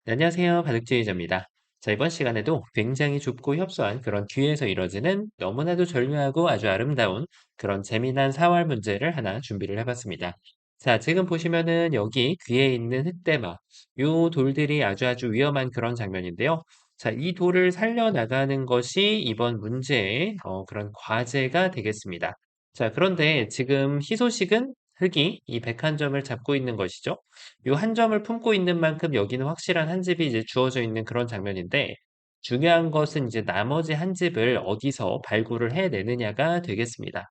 네, 안녕하세요. 바둑지휘자입니다. 자, 이번 시간에도 굉장히 좁고 협소한 그런 귀에서 이뤄지는 너무나도 절묘하고 아주 아름다운 그런 재미난 사활 문제를 하나 준비를 해봤습니다. 자, 지금 보시면은 여기 귀에 있는 흑대마, 요 돌들이 아주 위험한 그런 장면인데요. 자, 이 돌을 살려나가는 것이 이번 문제의 그런 과제가 되겠습니다. 자, 그런데 지금 희소식은 흑이 이 101점을 잡고 있는 것이죠. 요 한 점을 품고 있는 만큼 여기는 확실한 한 집이 이제 주어져 있는 그런 장면인데 중요한 것은 이제 나머지 한 집을 어디서 발굴을 해내느냐가 되겠습니다.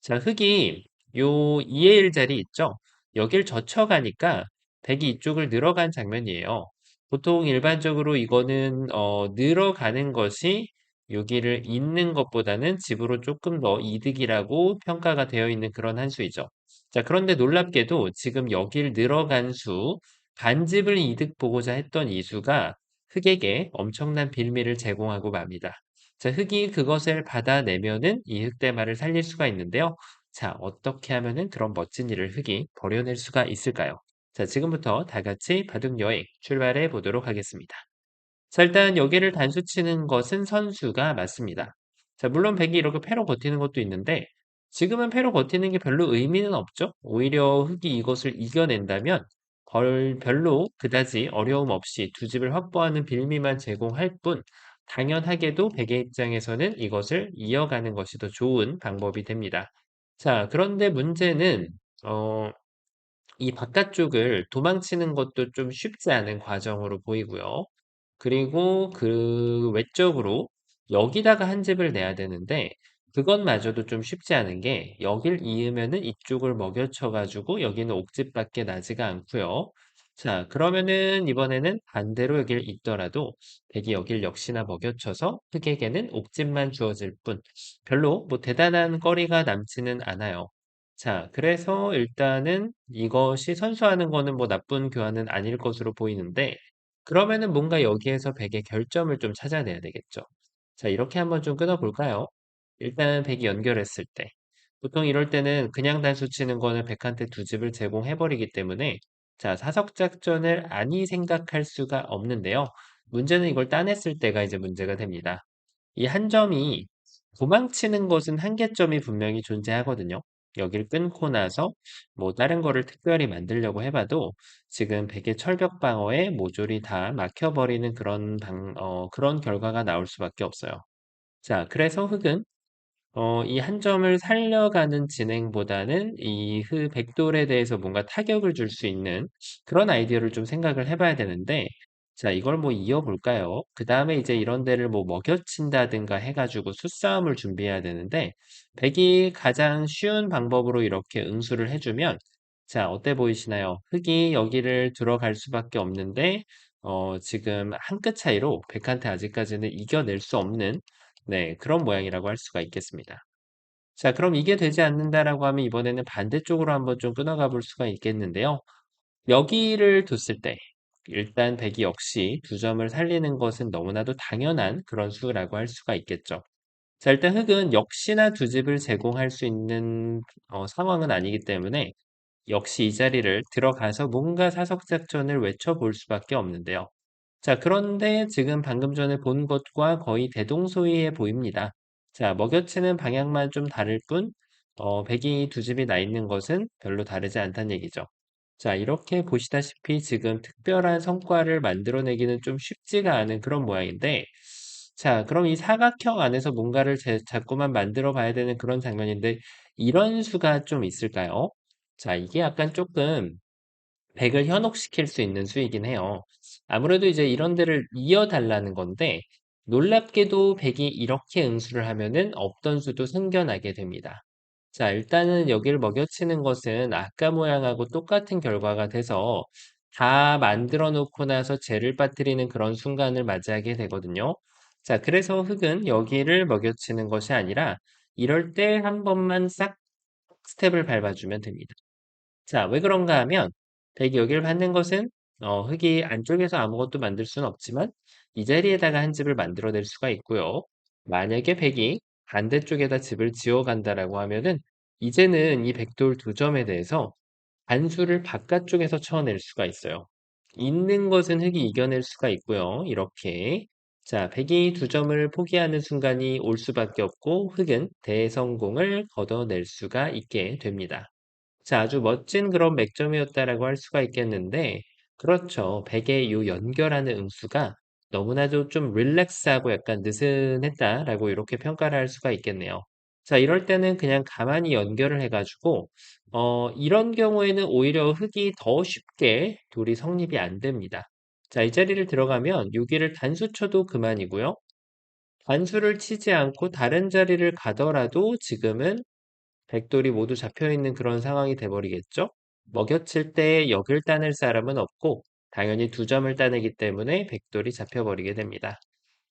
자, 흑이 요 2의 1 자리 있죠? 여길 젖혀가니까 백이 이쪽을 늘어간 장면이에요. 보통 일반적으로 이거는 늘어가는 것이 여기를 잇는 것보다는 집으로 조금 더 이득이라고 평가가 되어 있는 그런 한 수이죠. 자, 그런데 놀랍게도 지금 여길 늘어간 수, 반집을 이득 보고자 했던 이 수가 흑에게 엄청난 빌미를 제공하고 맙니다. 자, 흑이 그것을 받아내면은 이 흑대마를 살릴 수가 있는데요. 자, 어떻게 하면은 그런 멋진 일을 흑이 벌여낼 수가 있을까요? 자, 지금부터 다 같이 바둑 여행 출발해 보도록 하겠습니다. 자, 일단 여기를 단수 치는 것은 선수가 맞습니다. 자, 물론 백이 이렇게 패로 버티는 것도 있는데 지금은 패로 버티는 게 별로 의미는 없죠. 오히려 흑이 이것을 이겨낸다면 별로 그다지 어려움 없이 두 집을 확보하는 빌미만 제공할 뿐 당연하게도 백의 입장에서는 이것을 이어가는 것이 더 좋은 방법이 됩니다. 자, 그런데 문제는 어, 이 바깥쪽을 도망치는 것도 좀 쉽지 않은 과정으로 보이고요. 그리고 그 외적으로 여기다가 한 집을 내야 되는데 그것마저도 좀 쉽지 않은 게 여길 이으면은 이쪽을 먹여쳐 가지고 여기는 옥집밖에 나지가 않고요. 자, 그러면은 이번에는 반대로 여길 잇더라도 백이 여길 역시나 먹여쳐서 흑에게는 옥집만 주어질 뿐 별로 뭐 대단한 거리가 남지는 않아요. 자, 그래서 일단은 이것이 선수하는 거는 뭐 나쁜 교환은 아닐 것으로 보이는데 그러면은 뭔가 여기에서 백의 결점을 좀 찾아내야 되겠죠. 자, 이렇게 한번 좀 끊어볼까요? 일단 백이 연결했을 때. 보통 이럴 때는 그냥 단수 치는 거는 백한테 두 집을 제공해버리기 때문에 자, 사석작전을 아니 생각할 수가 없는데요. 문제는 이걸 따냈을 때가 이제 문제가 됩니다. 이 한 점이 도망치는 것은 한계점이 분명히 존재하거든요. 여길 끊고 나서 뭐 다른 거를 특별히 만들려고 해봐도 지금 백의 철벽 방어에 모조리 다 막혀버리는 그런 결과가 나올 수밖에 없어요. 자, 그래서 흑은 이 한 점을 살려가는 진행보다는 이 백돌에 대해서 뭔가 타격을 줄 수 있는 그런 아이디어를 좀 생각을 해봐야 되는데, 자, 이걸 뭐 이어볼까요? 그 다음에 이제 이런 데를 뭐 먹여친다든가 해가지고 수싸움을 준비해야 되는데, 백이 가장 쉬운 방법으로 이렇게 응수를 해주면, 자, 어때 보이시나요? 흑이 여기를 들어갈 수밖에 없는데, 지금 한 끗 차이로 백한테 아직까지는 이겨낼 수 없는 네, 그런 모양이라고 할 수가 있겠습니다. 자, 그럼 이게 되지 않는다라고 하면 이번에는 반대쪽으로 한번 좀 끊어가 볼 수가 있겠는데요. 여기를 뒀을 때 일단 백이 역시 두 점을 살리는 것은 너무나도 당연한 그런 수라고 할 수가 있겠죠. 자, 일단 흑은 역시나 두 집을 제공할 수 있는 상황은 아니기 때문에 역시 이 자리를 들어가서 뭔가 사석작전을 외쳐볼 수밖에 없는데요. 자, 그런데 지금 방금 전에 본 것과 거의 대동소이해 보입니다. 자, 먹여치는 방향만 좀 다를 뿐, 백이 두 집이 나 있는 것은 별로 다르지 않다는 얘기죠. 자, 이렇게 보시다시피 지금 특별한 성과를 만들어내기는 좀 쉽지가 않은 그런 모양인데, 자, 그럼 이 사각형 안에서 뭔가를 자꾸만 만들어 봐야 되는 그런 장면인데, 이런 수가 좀 있을까요? 자, 이게 약간 조금 백을 현혹시킬 수 있는 수이긴 해요. 아무래도 이제 이런 데를 이어달라는 건데, 놀랍게도 백이 이렇게 응수를 하면은 없던 수도 생겨나게 됩니다. 자, 일단은 여기를 먹여치는 것은 아까 모양하고 똑같은 결과가 돼서 다 만들어 놓고 나서 재를 빠뜨리는 그런 순간을 맞이하게 되거든요. 자, 그래서 흑은 여기를 먹여치는 것이 아니라 이럴 때 한 번만 싹 스텝을 밟아주면 됩니다. 자, 왜 그런가 하면 백이 여기를 받는 것은 흙이 안쪽에서 아무것도 만들 수는 없지만 이 자리에다가 한 집을 만들어낼 수가 있고요. 만약에 백이 반대쪽에다 집을 지어간다라고 하면은 이제는 이 백돌 두 점에 대해서 반수를 바깥쪽에서 쳐낼 수가 있어요. 있는 것은 흙이 이겨낼 수가 있고요. 이렇게. 자, 백이 두 점을 포기하는 순간이 올 수밖에 없고 흙은 대성공을 거둬낼 수가 있게 됩니다. 자, 아주 멋진 그런 맥점이었다라고 할 수가 있겠는데, 그렇죠. 백의 요 연결하는 응수가 너무나도 좀 릴렉스하고 약간 느슨했다라고 이렇게 평가를 할 수가 있겠네요. 자, 이럴 때는 그냥 가만히 연결을 해가지고, 이런 경우에는 오히려 흙이 더 쉽게 돌이 성립이 안 됩니다. 자, 이 자리를 들어가면 여기를 단수 쳐도 그만이고요. 단수를 치지 않고 다른 자리를 가더라도 지금은 백돌이 모두 잡혀 있는 그런 상황이 돼버리겠죠? 먹여칠 때 여길 따낼 사람은 없고 당연히 두 점을 따내기 때문에 백돌이 잡혀버리게 됩니다.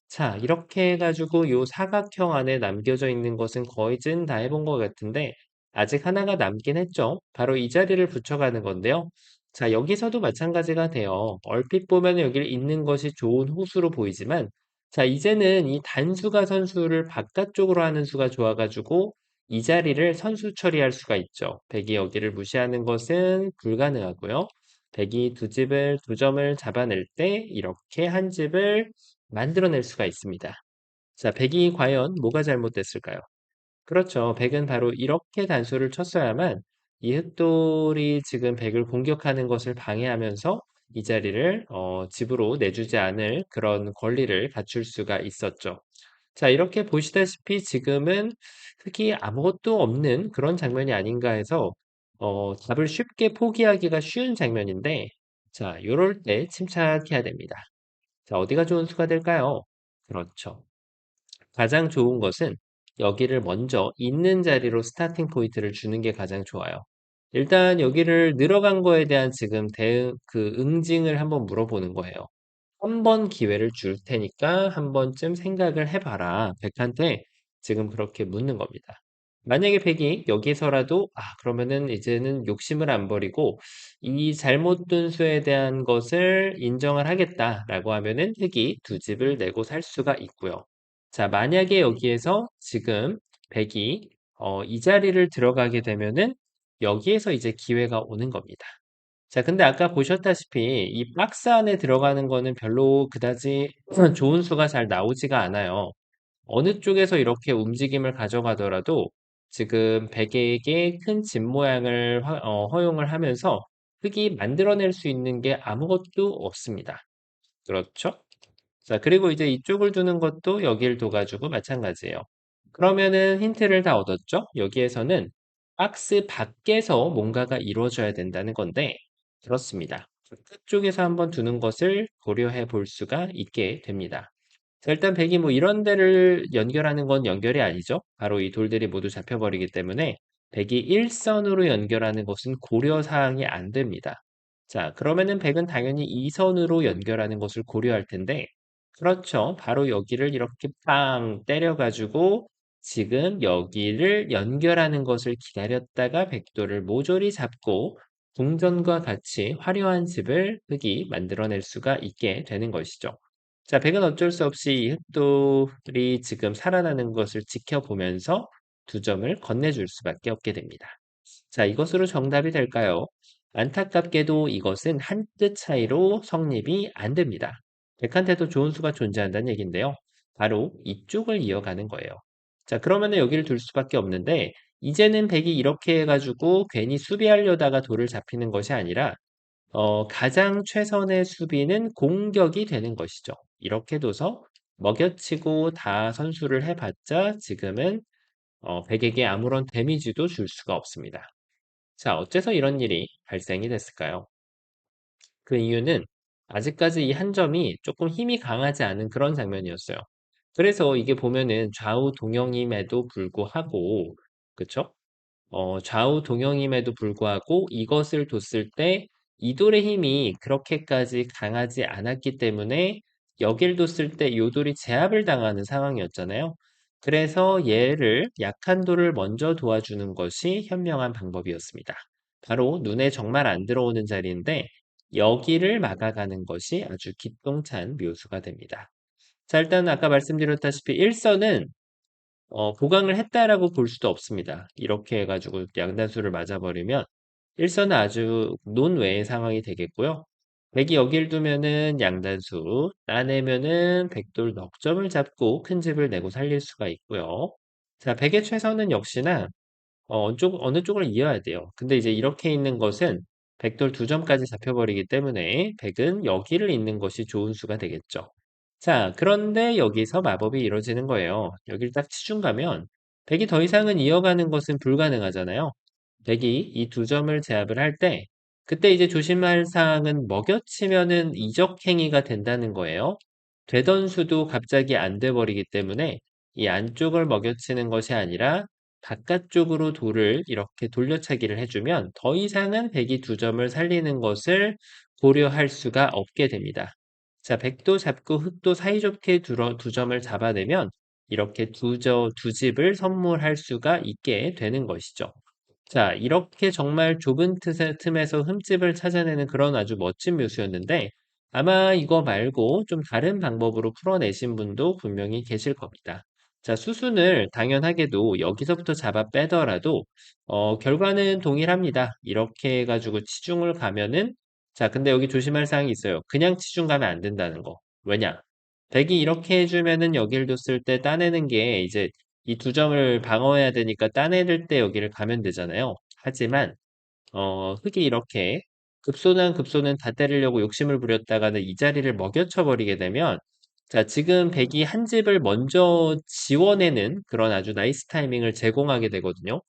자, 이렇게 해가지고 요 사각형 안에 남겨져 있는 것은 거의 찐 다 해본 것 같은데 아직 하나가 남긴 했죠. 바로 이 자리를 붙여가는 건데요. 자, 여기서도 마찬가지가 돼요. 얼핏 보면 여기 있는 것이 좋은 호수로 보이지만 자, 이제는 이 단수가 선수를 바깥쪽으로 하는 수가 좋아가지고 이 자리를 선수 처리할 수가 있죠. 백이 여기를 무시하는 것은 불가능하고요. 백이 두 집을, 두 점을 잡아낼 때 이렇게 한 집을 만들어낼 수가 있습니다. 자, 백이 과연 뭐가 잘못됐을까요? 그렇죠. 백은 바로 이렇게 단수를 쳤어야만 이 흑돌이 지금 백을 공격하는 것을 방해하면서 이 자리를 집으로 내주지 않을 그런 권리를 갖출 수가 있었죠. 자, 이렇게 보시다시피 지금은 흑이 아무것도 없는 그런 장면이 아닌가 해서 답을 쉽게 포기하기가 쉬운 장면인데 자, 요럴 때 침착해야 됩니다. 자, 어디가 좋은 수가 될까요? 그렇죠. 가장 좋은 것은 여기를 먼저 있는 자리로 스타팅 포인트를 주는 게 가장 좋아요. 일단 여기를 늘어간 거에 대한 지금 응징을 한번 물어보는 거예요. 한 번 기회를 줄 테니까 한 번쯤 생각을 해봐라. 백한테 지금 그렇게 묻는 겁니다. 만약에 백이 여기서라도, 그러면은 이제는 욕심을 안 버리고 이 잘못 둔 수에 대한 것을 인정을 하겠다라고 하면은 흑이 두 집을 내고 살 수가 있고요. 자, 만약에 여기에서 지금 백이 이 자리를 들어가게 되면은 여기에서 이제 기회가 오는 겁니다. 자, 근데 아까 보셨다시피 이 박스 안에 들어가는 거는 별로 그다지 좋은 수가 잘 나오지가 않아요. 어느 쪽에서 이렇게 움직임을 가져가더라도 지금 백에게 큰 집 모양을 허용을 하면서 흙이 만들어낼 수 있는 게 아무것도 없습니다. 그렇죠? 자, 그리고 이제 이쪽을 두는 것도 여길 둬가지고 마찬가지예요. 그러면은 힌트를 다 얻었죠? 여기에서는 박스 밖에서 뭔가가 이루어져야 된다는 건데, 그렇습니다. 끝쪽에서 한번 두는 것을 고려해 볼 수가 있게 됩니다. 자, 일단 백이 뭐 이런 데를 연결하는 건 연결이 아니죠. 바로 이 돌들이 모두 잡혀버리기 때문에 백이 일선으로 연결하는 것은 고려 사항이 안 됩니다. 자, 그러면은 백은 당연히 이선으로 연결하는 것을 고려할 텐데, 그렇죠. 바로 여기를 이렇게 빵 때려가지고 지금 여기를 연결하는 것을 기다렸다가 백도를 모조리 잡고 궁전과 같이 화려한 집을 흙이 만들어낼 수가 있게 되는 것이죠. 자, 백은 어쩔 수 없이 이 흑돌이 지금 살아나는 것을 지켜보면서 두 점을 건네줄 수밖에 없게 됩니다. 자, 이것으로 정답이 될까요? 안타깝게도 이것은 한 끗 차이로 성립이 안 됩니다. 백한테도 좋은 수가 존재한다는 얘기인데요. 바로 이쪽을 이어가는 거예요. 자, 그러면은 여기를 둘 수밖에 없는데, 이제는 백이 이렇게 해가지고 괜히 수비하려다가 돌을 잡히는 것이 아니라 가장 최선의 수비는 공격이 되는 것이죠. 이렇게 둬서 먹여치고 다 선수를 해봤자 지금은 백에게 아무런 데미지도 줄 수가 없습니다. 자, 어째서 이런 일이 발생이 됐을까요? 그 이유는 아직까지 이 한 점이 조금 힘이 강하지 않은 그런 장면이었어요. 그래서 이게 보면은 좌우 동형임에도 불구하고, 그쵸? 좌우 동형임에도 불구하고 이것을 뒀을 때 이돌의 힘이 그렇게까지 강하지 않았기 때문에 여길 뒀을 때 요돌이 제압을 당하는 상황이었잖아요. 그래서 얘를 약한 돌을 먼저 도와주는 것이 현명한 방법이었습니다. 바로 눈에 정말 안 들어오는 자리인데 여기를 막아가는 것이 아주 기똥찬 묘수가 됩니다. 자, 일단 아까 말씀드렸다시피 일선은 보강을 했다라고 볼 수도 없습니다. 이렇게 해가지고 양단수를 맞아버리면 일선은 아주 논외의 상황이 되겠고요. 백이 여길 두면은 양단수, 따내면은 백돌 넉 점을 잡고 큰 집을 내고 살릴 수가 있고요. 자, 백의 최선은 역시나 어느 쪽을 이어야 돼요. 근데 이제 이렇게 있는 것은 백돌 두 점까지 잡혀버리기 때문에 백은 여기를 잇는 것이 좋은 수가 되겠죠. 자, 그런데 여기서 마법이 이루어지는 거예요. 여길 딱 치중 가면 백이 더 이상은 이어가는 것은 불가능하잖아요. 백이 이 두 점을 제압을 할 때, 그때 이제 조심할 사항은 먹여치면은 이적 행위가 된다는 거예요. 되던 수도 갑자기 안 돼 버리기 때문에 이 안쪽을 먹여치는 것이 아니라 바깥쪽으로 돌을 이렇게 돌려차기를 해주면 더 이상은 백이 두 점을 살리는 것을 고려할 수가 없게 됩니다. 자, 백도 잡고 흑도 사이좋게 두 점을 잡아내면 이렇게 두 집을 선물할 수가 있게 되는 것이죠. 자, 이렇게 정말 좁은 틈에서 흠집을 찾아내는 그런 아주 멋진 묘수였는데 아마 이거 말고 좀 다른 방법으로 풀어내신 분도 분명히 계실 겁니다. 자, 수순을 당연하게도 여기서부터 잡아 빼더라도 결과는 동일합니다. 이렇게 해가지고 치중을 가면은 자, 근데 여기 조심할 사항이 있어요. 그냥 치중 가면 안 된다는 거. 왜냐? 백이 이렇게 해주면은 여기를 뒀을 때 따내는 게 이제 이 두 점을 방어해야 되니까 따내릴 때 여기를 가면 되잖아요. 하지만 흙이 이렇게 급소는 다 때리려고 욕심을 부렸다가는 이 자리를 먹여쳐 버리게 되면 자, 지금 백이 한 집을 먼저 지워내는 그런 아주 나이스 타이밍을 제공하게 되거든요.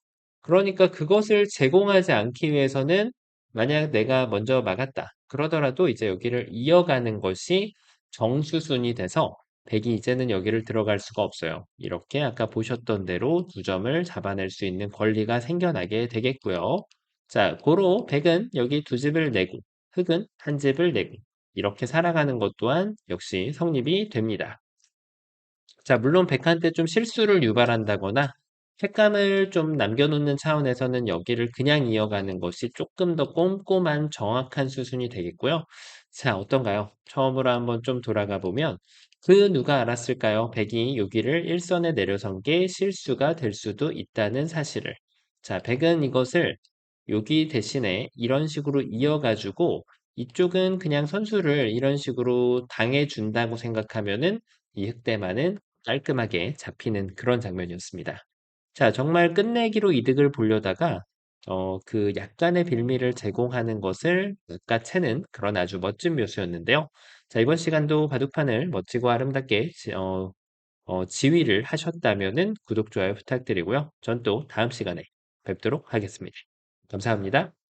그러니까 그것을 제공하지 않기 위해서는 만약 내가 먼저 막았다. 그러더라도 이제 여기를 이어가는 것이 정수순이 돼서 백이 이제는 여기를 들어갈 수가 없어요. 이렇게 아까 보셨던 대로 두 점을 잡아낼 수 있는 권리가 생겨나게 되겠고요. 자, 고로 백은 여기 두 집을 내고 흑은 한 집을 내고 이렇게 살아가는 것 또한 역시 성립이 됩니다. 자, 물론 백한테 좀 실수를 유발한다거나 색감을 좀 남겨놓는 차원에서는 여기를 그냥 이어가는 것이 조금 더 꼼꼼한 정확한 수순이 되겠고요. 자, 어떤가요? 처음으로 한번 좀 돌아가 보면 그 누가 알았을까요? 백이 여기를 일선에 내려선 게 실수가 될 수도 있다는 사실을. 자, 백은 이것을 여기 대신에 이런 식으로 이어가지고 이쪽은 그냥 선수를 이런 식으로 당해준다고 생각하면은 이 흑대만은 깔끔하게 잡히는 그런 장면이었습니다. 자, 정말 끝내기로 이득을 보려다가 그 약간의 빌미를 제공하는 것을 낚아채는 그런 아주 멋진 묘수였는데요. 자, 이번 시간도 바둑판을 멋지고 아름답게 지휘를 하셨다면은 구독, 좋아요 부탁드리고요. 전 또 다음 시간에 뵙도록 하겠습니다. 감사합니다.